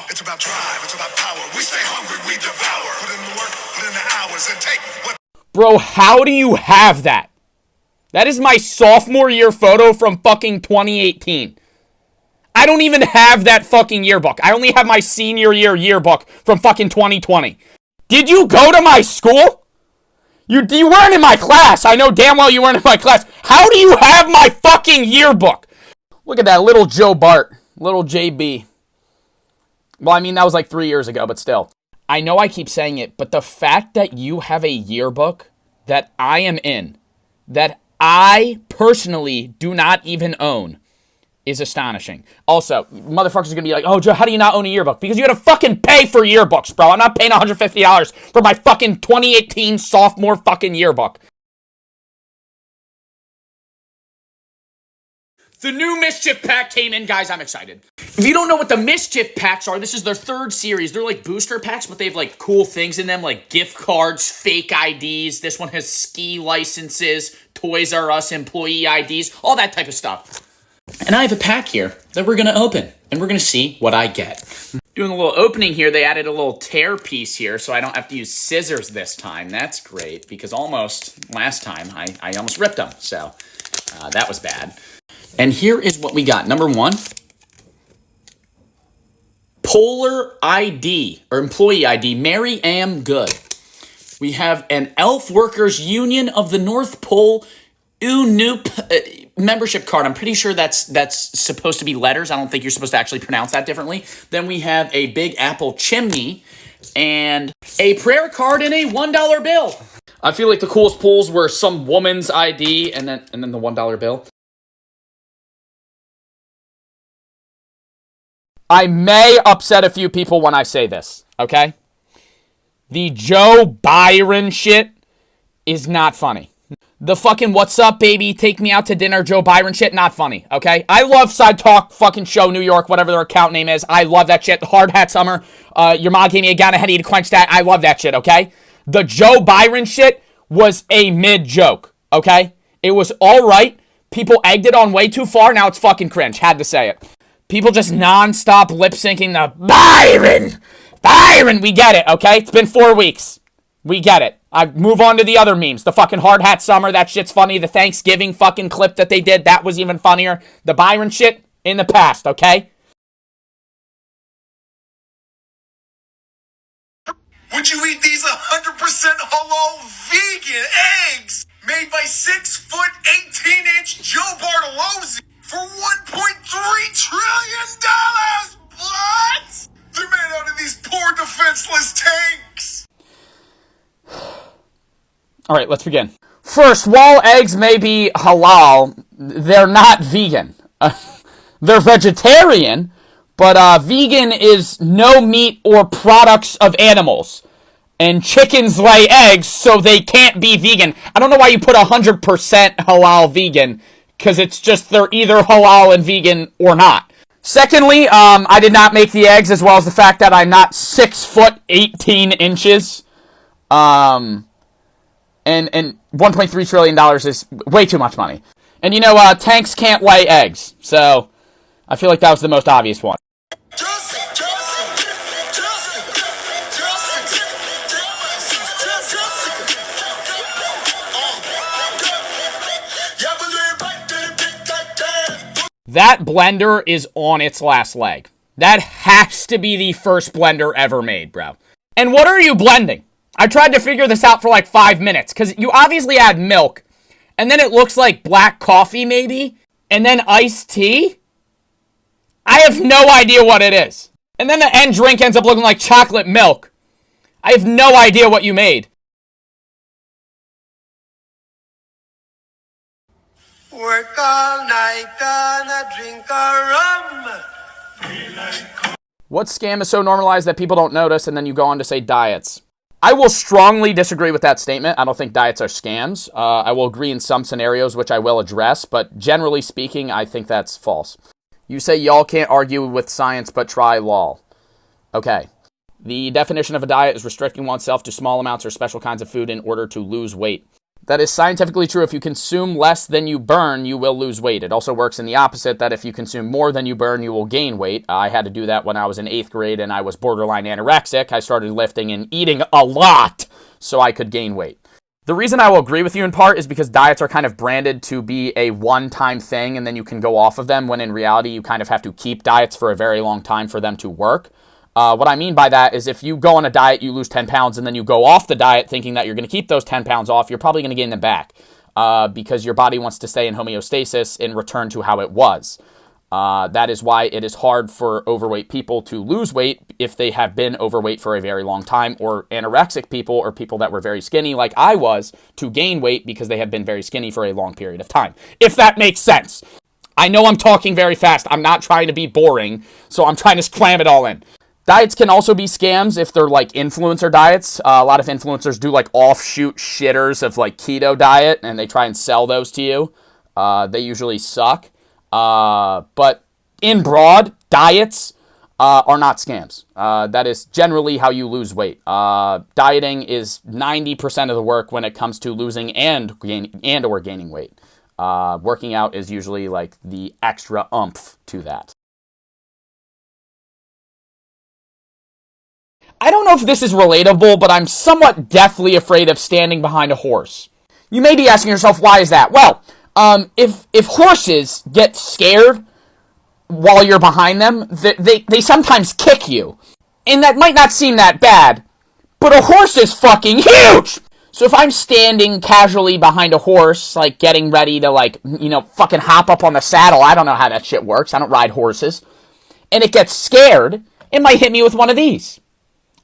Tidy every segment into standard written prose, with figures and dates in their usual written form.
It's about drive, it's about power. We stay hungry, we devour. Put in the work, put in the hours, and take what... Bro, how do you have that? That is my sophomore year photo from fucking 2018. I don't even have that fucking yearbook. I only have my senior year yearbook from fucking 2020. Did you go to my school? You weren't in my class. I know damn well you weren't in my class. How do you have my fucking yearbook? Look at that, little Joe Bart. Little JB. Well, I mean, that was like 3 years ago, but still. I know I keep saying it, but the fact that you have a yearbook that I am in, that I personally do not even own, is astonishing. Also, motherfuckers are going to be like, oh, Joe, how do you not own a yearbook? Because you got to fucking pay for yearbooks, bro. I'm not paying $150 for my fucking 2018 sophomore fucking yearbook. The new Mischief Pack came in, guys. I'm excited. If you don't know what the Mischief Packs are, this is their third series. They're like booster packs, but they have like cool things in them, like gift cards, fake IDs. This one has ski licenses, Toys R Us employee IDs, all that type of stuff. And I have a pack here that we're going to open, and we're going to see what I get. Doing a little opening here, they added a little tear piece here, so I don't have to use scissors this time. That's great, because last time, I almost ripped them, so that was bad. And here is what we got. Number one, Polar ID, or employee ID, Mary Am Good. We have an Elf Workers Union of the North Pole UNUP membership card. I'm pretty sure that's supposed to be letters. I don't think you're supposed to actually pronounce that differently. Then we have a Big Apple chimney and a prayer card and a $1 bill. I feel like the coolest pulls were some woman's ID and then the $1 bill. I may upset a few people when I say this, okay? The Joe Byron shit is not funny. The fucking what's up, baby, take me out to dinner, Joe Byron shit, not funny, okay? I love Side Talk fucking Show New York, whatever their account name is. I love that shit. Hard Hat Summer. Your mom gave me a gun ahead of you to quench that. I love that shit, okay? The Joe Byron shit was a mid-joke, okay? It was all right. People egged it on way too far. Now it's fucking cringe. Had to say it. People just non-stop lip-syncing the Byron. We get it, okay? It's been 4 weeks. We get it. I move on to the other memes. The fucking Hard Hat Summer, that shit's funny. The Thanksgiving fucking clip that they did, that was even funnier. The Byron shit, in the past, okay? Would you eat these 100% halal vegan eggs made by 6'18" Joe Bartolozzi for $1.3 trillion? What? They're made out of these poor defenseless tanks. All right, let's begin. First, while eggs may be halal, they're not vegan. They're vegetarian, but vegan is no meat or products of animals. And chickens lay eggs, so they can't be vegan. I don't know why you put 100% halal vegan, because it's just they're either halal and vegan or not. Secondly, I did not make the eggs, as well as the fact that I'm not 6'18". And $1.3 trillion is way too much money. And you know, tanks can't lay eggs, so I feel like that was the most obvious one. That blender is on its last leg. That has to be the first blender ever made, bro. And what are you blending? I tried to figure this out for like 5 minutes, because you obviously add milk, and then it looks like black coffee, maybe, and then iced tea? I have no idea what it is. And then the end drink ends up looking like chocolate milk. I have no idea what you made. Work all night, gonna drink a rum. What scam is so normalized that people don't notice, and then you go on to say diets? I will strongly disagree with that statement. I don't think diets are scams. I will agree in some scenarios, which I will address, but generally speaking, I think that's false. You say y'all can't argue with science, but try lol. Okay. The definition of a diet is restricting oneself to small amounts or special kinds of food in order to lose weight. That is scientifically true. If you consume less than you burn, you will lose weight. It also works in the opposite, that if you consume more than you burn, you will gain weight. I had to do that when I was in 8th grade and I was borderline anorexic. I started lifting and eating a lot so I could gain weight. The reason I will agree with you in part is because diets are kind of branded to be a one-time thing and then you can go off of them, when in reality you kind of have to keep diets for a very long time for them to work. What I mean by that is if you go on a diet, you lose 10 pounds, and then you go off the diet thinking that you're going to keep those 10 pounds off, you're probably going to gain them back because your body wants to stay in homeostasis and return to how it was. That is why it is hard for overweight people to lose weight if they have been overweight for a very long time, or anorexic people or people that were very skinny like I was to gain weight because they have been very skinny for a long period of time. If that makes sense. I know I'm talking very fast. I'm not trying to be boring, so I'm trying to cram it all in. Diets can also be scams if they're like influencer diets. A lot of influencers do like offshoot shitters of like keto diet and they try and sell those to you. They usually suck. But in broad, diets are not scams. That is generally how you lose weight. Dieting is 90% of the work when it comes to losing and or gaining weight. Working out is usually like the extra oomph to that. I don't know if this is relatable, but I'm somewhat deathly afraid of standing behind a horse. You may be asking yourself, why is that? Well, if horses get scared while you're behind them, they sometimes kick you. And that might not seem that bad, but a horse is fucking huge! So if I'm standing casually behind a horse, like getting ready to like, fucking hop up on the saddle, I don't know how that shit works, I don't ride horses, and it gets scared, it might hit me with one of these.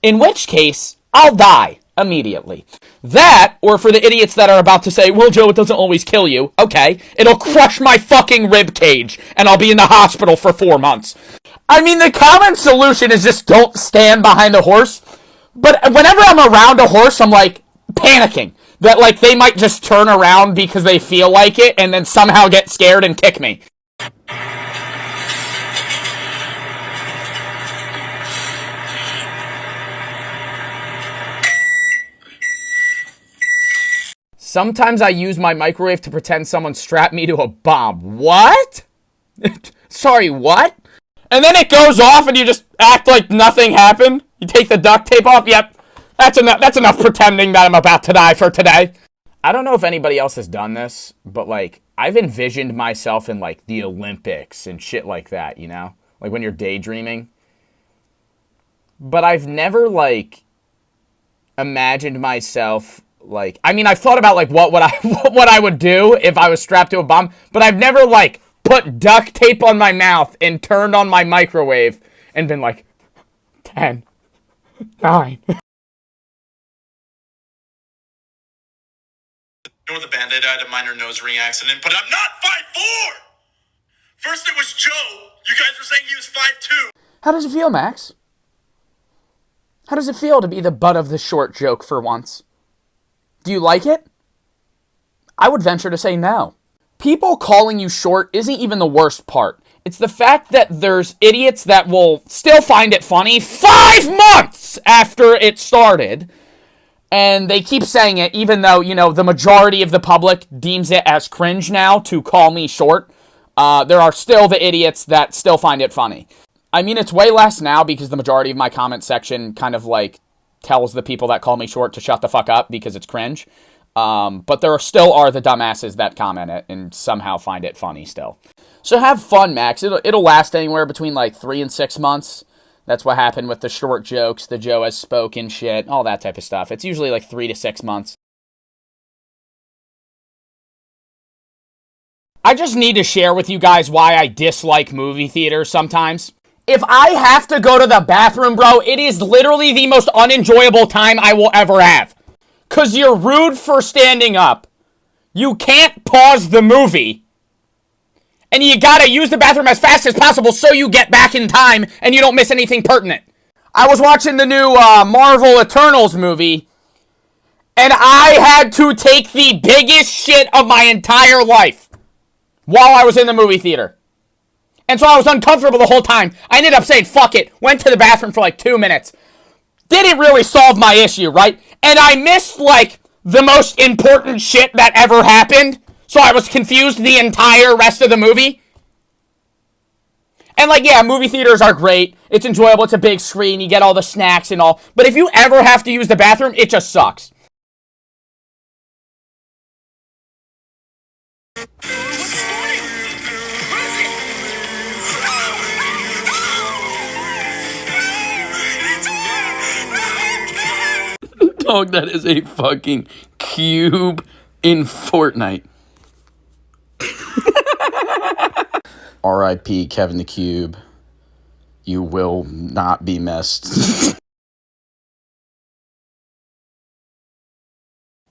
In which case, I'll die immediately. That, or for the idiots that are about to say, well, Joe, it doesn't always kill you. Okay, it'll crush my fucking rib cage, and I'll be in the hospital for 4 months. I mean, the common solution is just don't stand behind a horse. But whenever I'm around a horse, I'm like panicking that like they might just turn around because they feel like it, and then somehow get scared and kick me. Sometimes I use my microwave to pretend someone strapped me to a bomb. What? Sorry, what? And then it goes off and you just act like nothing happened? You take the duct tape off? Yep. That's enough pretending that I'm about to die for today. I don't know if anybody else has done this, but like, I've envisioned myself in like the Olympics and shit like that, you know? Like when you're daydreaming. But I've never like imagined myself like, I mean, I've thought about like what I would do if I was strapped to a bomb, but I've never like put duct tape on my mouth and turned on my microwave and been like 10, 9. With a Band-Aid, I had a minor nose ring accident, but I'm not 5'4". First it was Joe. You guys were saying he was 5'2". How does it feel, Max? How does it feel to be the butt of the short joke for once? Do you like it? I would venture to say no. People calling you short isn't even the worst part. It's the fact that there's idiots that will still find it funny 5 months after it started. And they keep saying it even though, the majority of the public deems it as cringe now to call me short. There are still the idiots that still find it funny. I mean, it's way less now because the majority of my comment section kind of like tells the people that call me short to shut the fuck up because it's cringe. But there still are the dumbasses that comment it and somehow find it funny still. So have fun, Max. It'll last anywhere between like 3 and 6 months. That's what happened with the short jokes, the Joe has spoken shit, all that type of stuff. It's usually like 3 to 6 months. I just need to share with you guys why I dislike movie theaters sometimes. If I have to go to the bathroom, bro, it is literally the most unenjoyable time I will ever have. 'Cause you're rude for standing up. You can't pause the movie. And you gotta use the bathroom as fast as possible so you get back in time and you don't miss anything pertinent. I was watching the new Marvel Eternals movie, and I had to take the biggest shit of my entire life while I was in the movie theater. And so I was uncomfortable the whole time. I ended up saying, fuck it, went to the bathroom for like 2 minutes. Didn't really solve my issue, right? And I missed like the most important shit that ever happened, so I was confused the entire rest of the movie. And, like, yeah, movie theaters are great. It's enjoyable. It's a big screen. You get all the snacks and all. But if you ever have to use the bathroom, it just sucks. Dog, that is a fucking cube in Fortnite. R.I.P. Kevin the Cube. You will not be missed.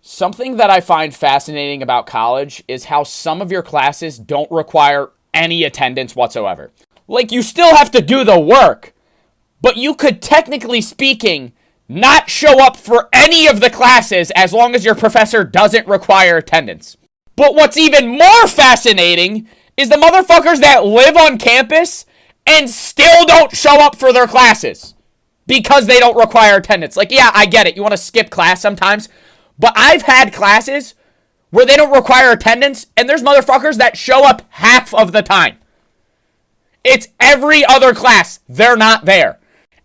Something that I find fascinating about college is how some of your classes don't require any attendance whatsoever. Like, you still have to do the work, but you could, technically speaking, not show up for any of the classes as long as your professor doesn't require attendance. But what's even more fascinating is the motherfuckers that live on campus and still don't show up for their classes because they don't require attendance. Like, yeah, I get it. You want to skip class sometimes. But I've had classes where they don't require attendance, and there's motherfuckers that show up half of the time. It's every other class. They're not there.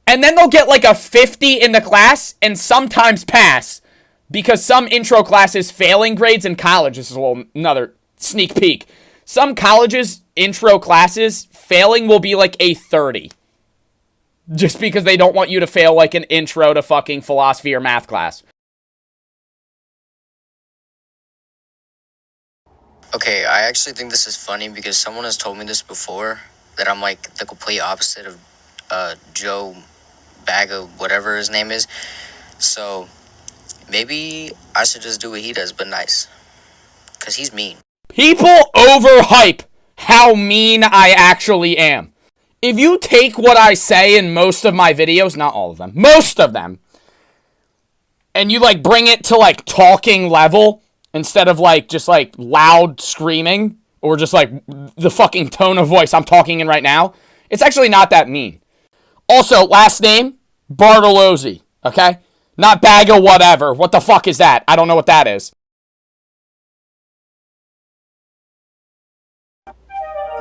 And then they'll get like a 50 in the class and sometimes pass because some intro classes failing grades in college. This is another sneak peek. Some colleges' intro classes, failing will be like a 30. Just because they don't want you to fail like an intro to fucking philosophy or math class. Okay, I actually think this is funny because someone has told me this before, that I'm like the complete opposite of Joe Baga, whatever his name is. So maybe I should just do what he does, but nice. Because he's mean. People overhype how mean I actually am. If you take what I say in most of my videos, not all of them, most of them, and you like bring it to like talking level instead of like just like loud screaming or just like the fucking tone of voice I'm talking in right now, it's actually not that mean. Also, last name, Bartolozzi, okay? Not Baga whatever. What the fuck is that? I don't know what that is.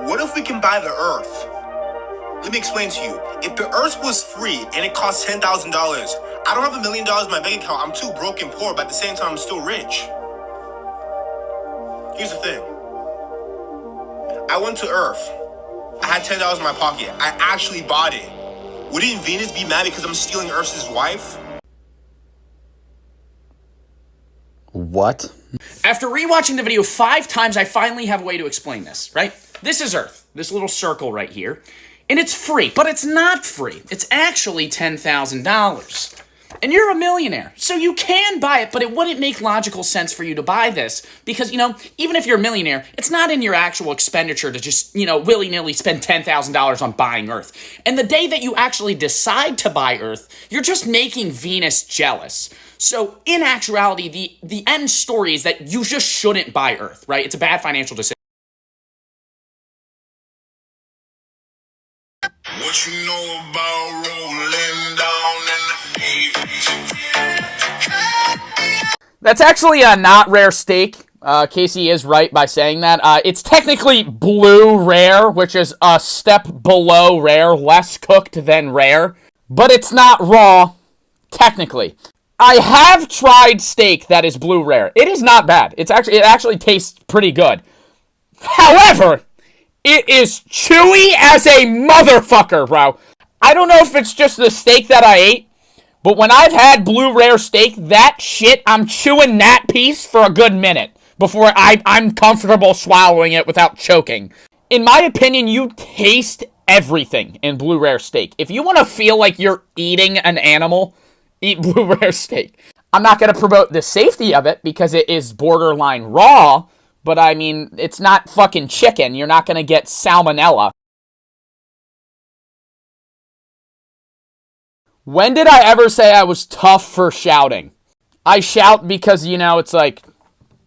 What if we can buy the Earth? Let me explain to you. If the Earth was free and it cost $10,000, I don't have $1 million in my bank account. I'm too broke and poor, but at the same time, I'm still rich. Here's the thing. I went to Earth. I had $10 in my pocket. I actually bought it. Wouldn't Venus be mad because I'm stealing Earth's wife? What? After rewatching the video 5 times, I finally have a way to explain this, right? This is Earth, this little circle right here, and it's free, but it's not free. It's actually $10,000. And you're a millionaire, so you can buy it, but it wouldn't make logical sense for you to buy this because, you know, even if you're a millionaire, it's not in your actual expenditure to just, you know, willy-nilly spend $10,000 on buying Earth. And the day that you actually decide to buy Earth, you're just making Venus jealous. So, in actuality, the end story is that you just shouldn't buy Earth, right? It's a bad financial decision. What you know about rolling down in the deep? That's actually a not rare steak. Casey is right by saying that. It's technically blue rare, which is a step below rare, less cooked than rare. But it's not raw, technically. I have tried steak that is blue rare. It is not bad. It actually tastes pretty good. However, it is chewy as a motherfucker, bro. I don't know if it's just the steak that I ate, but when I've had blue rare steak, that shit, I'm chewing that piece for a good minute before I'm comfortable swallowing it without choking. In my opinion, you taste everything in blue rare steak. If you want to feel like you're eating an animal, eat blue rare steak. I'm not going to promote the safety of it because it is borderline raw, but I mean, it's not fucking chicken. You're not going to get salmonella. When did I ever say I was tough for shouting? I shout because, you know, it's like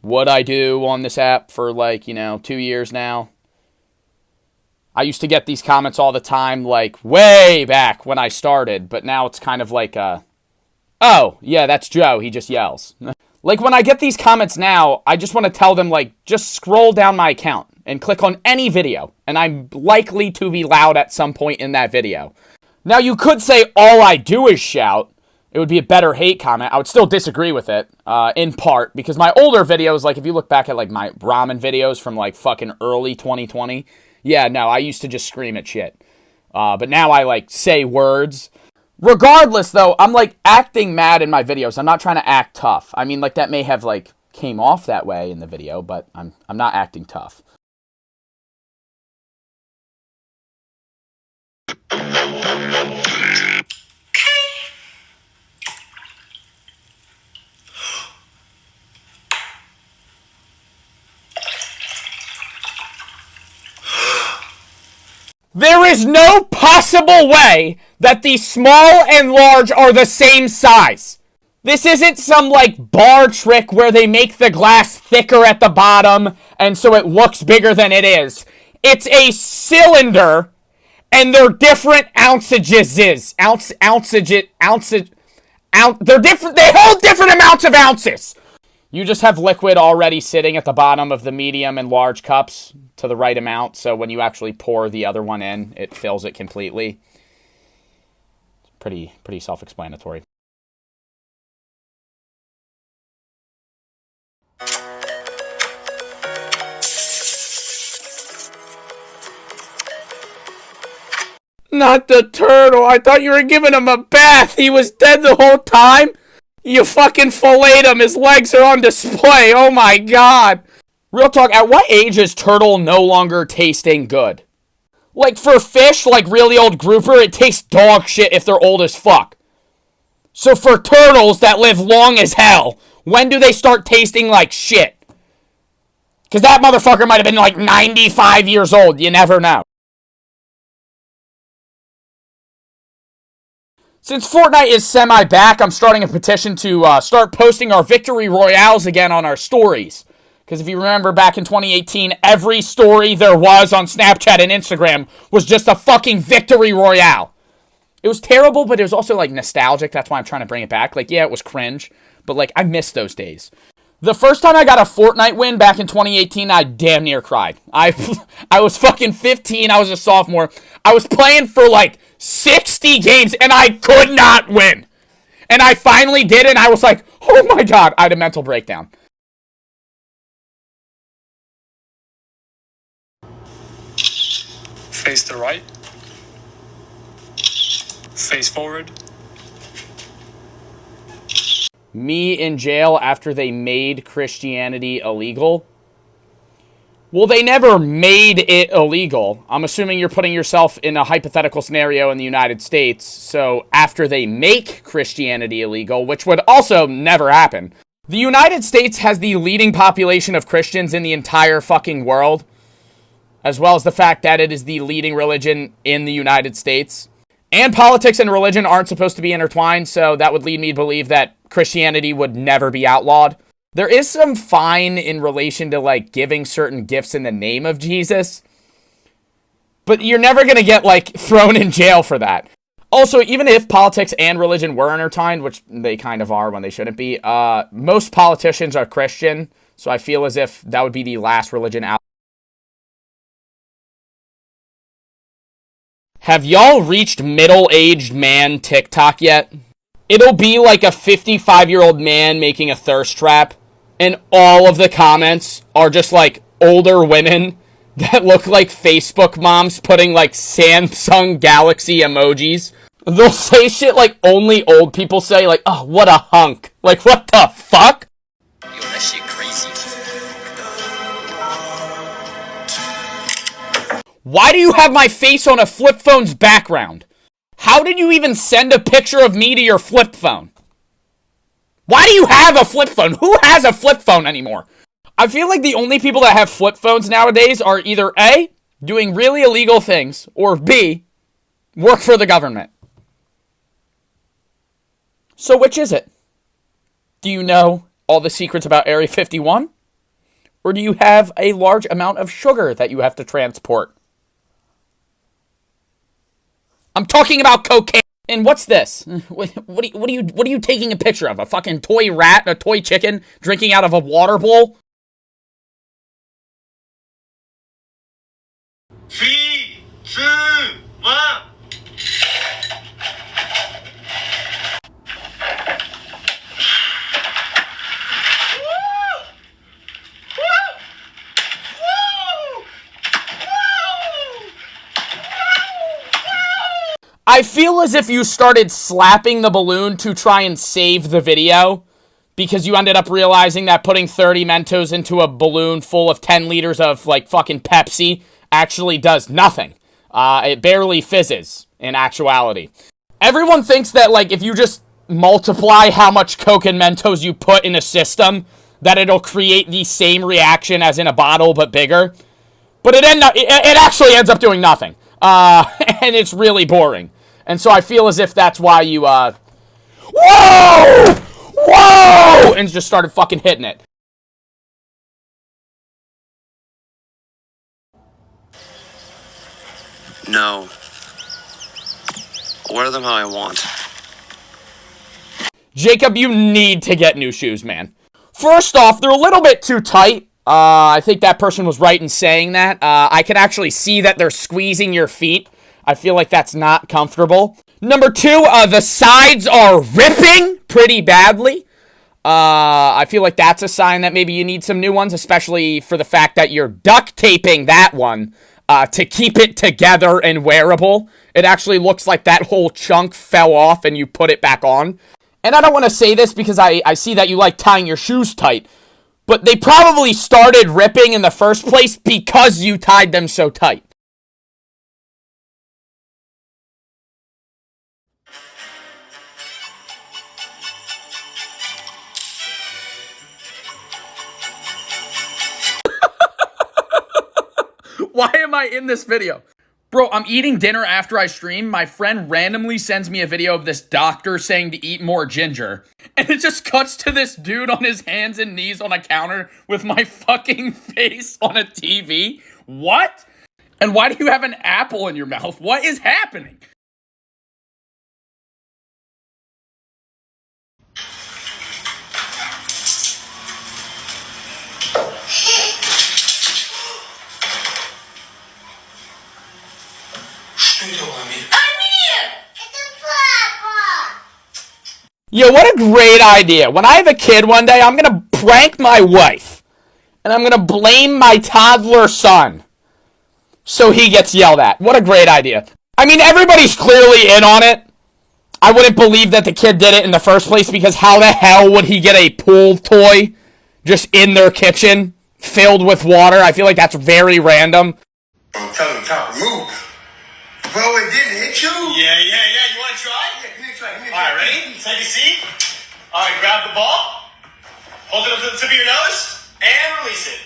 what I do on this app for like, 2 years now. I used to get these comments all the time, like way back when I started, but now it's kind of like oh, yeah, that's Joe. He just yells. Like, when I get these comments now, I just want to tell them, like, just scroll down my account and click on any video, and I'm likely to be loud at some point in that video. Now, you could say all I do is shout. It would be a better hate comment. I would still disagree with it, in part, because my older videos, like, if you look back at, like, my ramen videos from, like, fucking early 2020, yeah, no, I used to just scream at shit. But now I, like, say words. Regardless, though, I'm, like, acting mad in my videos. I'm not trying to act tough. I mean, like, that may have, like, came off that way in the video, but I'm not acting tough. There is no possible way that the small and large are the same size. This isn't some, like, bar trick where they make the glass thicker at the bottom and so it looks bigger than it is. It's a cylinder and they're different ounceages. They're different. They hold different amounts of ounces. You just have liquid already sitting at the bottom of the medium and large cups to the right amount, so when you actually pour the other one in, it fills it completely. It's pretty self-explanatory. Not the turtle. I thought you were giving him a bath. He was dead the whole time. You fucking filleted him. His legs are on display. Oh my god. Real talk, at what age is turtle no longer tasting good? Like, for fish, like really old grouper, it tastes dog shit if they're old as fuck. So for turtles that live long as hell, when do they start tasting like shit? Because that motherfucker might have been like 95 years old. You never know. Since Fortnite is semi-back, I'm starting a petition to start posting our victory royales again on our stories. Because if you remember back in 2018, every story there was on Snapchat and Instagram was just a fucking victory royale. It was terrible, but it was also, like, nostalgic. That's why I'm trying to bring it back. Like, yeah, it was cringe, but, like, I miss those days. The first time I got a Fortnite win back in 2018, I damn near cried. I was fucking 15. I was a sophomore. I was playing for, like, 60 games, and I could not win. And I finally did, and I was like, oh my god. I had a mental breakdown. Face to the right. Face forward. Me in jail after they made Christianity illegal? Well, they never made it illegal. I'm assuming you're putting yourself in a hypothetical scenario in the United States. So after they make Christianity illegal, which would also never happen. The United States has the leading population of Christians in the entire fucking world, as well as the fact that it is the leading religion in the United States. And politics and religion aren't supposed to be intertwined, so that would lead me to believe that Christianity would never be outlawed. There is some fine in relation to, like, giving certain gifts in the name of Jesus, but you're never going to get, like, thrown in jail for that. Also, even if politics and religion were intertwined, which they kind of are when they shouldn't be, most politicians are Christian, so I feel as if that would be the last religion out. Have y'all reached middle-aged man TikTok yet? It'll be like a 55-year-old man making a thirst trap, and all of the comments are just like older women that look like Facebook moms putting like Samsung Galaxy emojis. They'll say shit like only old people say, like, oh, what a hunk. Like, what the fuck? Yo, that shit crazy. Why do you have my face on a flip phone's background? How did you even send a picture of me to your flip phone? Why do you have a flip phone? Who has a flip phone anymore? I feel like the only people that have flip phones nowadays are either A, doing really illegal things, or B, work for the government. So which is it? Do you know all the secrets about Area 51? Or do you have a large amount of sugar that you have to transport? I'm talking about cocaine. And what's this? What are you taking a picture of? A fucking toy rat, a toy chicken drinking out of a water bowl? 3, 2, 1. I feel as if you started slapping the balloon to try and save the video because you ended up realizing that putting 30 Mentos into a balloon full of 10 liters of, like, fucking Pepsi actually does nothing. It barely fizzes, in actuality. Everyone thinks that, like, if you just multiply how much Coke and Mentos you put in a system, that it'll create the same reaction as in a bottle, but bigger. But it actually ends up doing nothing. And it's really boring. And so I feel as if that's why you, whoa! Whoa! And just started fucking hitting it. No. I'll wear them how I want. Jacob, you need to get new shoes, man. First off, they're a little bit too tight. I think that person was right in saying that. I can actually see that they're squeezing your feet. I feel like that's not comfortable. Number 2, the sides are ripping pretty badly. I feel like that's a sign that maybe you need some new ones, especially for the fact that you're duct taping that one to keep it together and wearable. It actually looks like that whole chunk fell off and you put it back on. And I don't want to say this because I see that you like tying your shoes tight, but they probably started ripping in the first place because you tied them so tight. Why am I in this video? Bro, I'm eating dinner after I stream. My friend randomly sends me a video of this doctor saying to eat more ginger. And it just cuts to this dude on his hands and knees on a counter with my fucking face on a TV. What? And why do you have an apple in your mouth? What is happening? Yo, what a great idea. When I have a kid one day, I'm gonna prank my wife. And I'm gonna blame my toddler son. So he gets yelled at. What a great idea. I mean, everybody's clearly in on it. I wouldn't believe that the kid did it in the first place because how the hell would he get a pool toy just in their kitchen filled with water? I feel like that's very random. I'm telling you, Chopper, move. Bro, it didn't hit you? Yeah. You want to try? Yeah, give me a try. All right, ready? Take a seat. All right, grab the ball. Hold it up to the tip of your nose. And release it.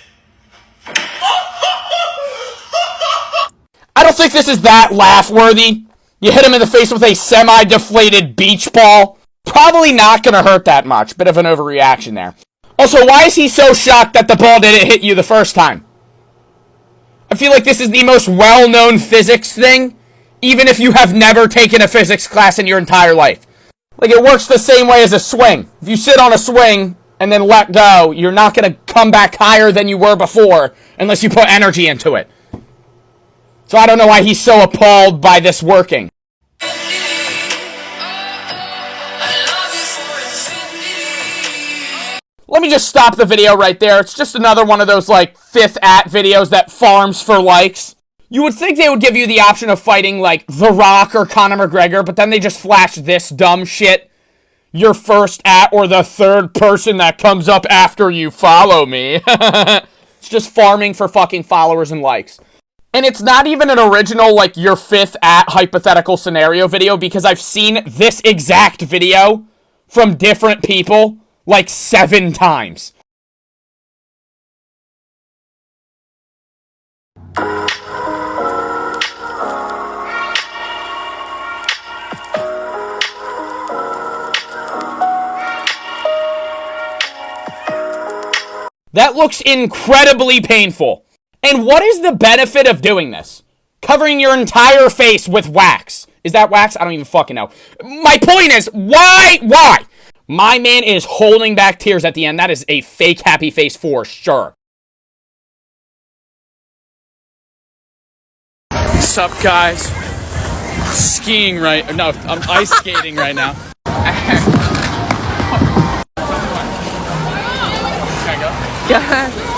I don't think this is that laugh-worthy. You hit him in the face with a semi-deflated beach ball. Probably not going to hurt that much. Bit of an overreaction there. Also, why is he so shocked that the ball didn't hit you the first time? I feel like this is the most well-known physics thing, even if you have never taken a physics class in your entire life. Like, it works the same way as a swing. If you sit on a swing and then let go, you're not going to come back higher than you were before unless you put energy into it. So I don't know why he's so appalled by this working. Let me just stop the video right there. It's just another one of those, like, 5th at videos that farms for likes. You would think they would give you the option of fighting, like, The Rock or Conor McGregor, but then they just flash this dumb shit. Your first at or the third person that comes up after you follow me. It's just farming for fucking followers and likes. And it's not even an original, like, your 5th at hypothetical scenario video, because I've seen this exact video from different people, like, 7 times. That looks incredibly painful. And what is the benefit of doing this? Covering your entire face with wax Is that wax? I don't even fucking know. My point is, why? My man is holding back tears at the end. That is a fake happy face for sure. What's up, guys? Skiing no, I'm ice skating right now. Can I go? Yeah.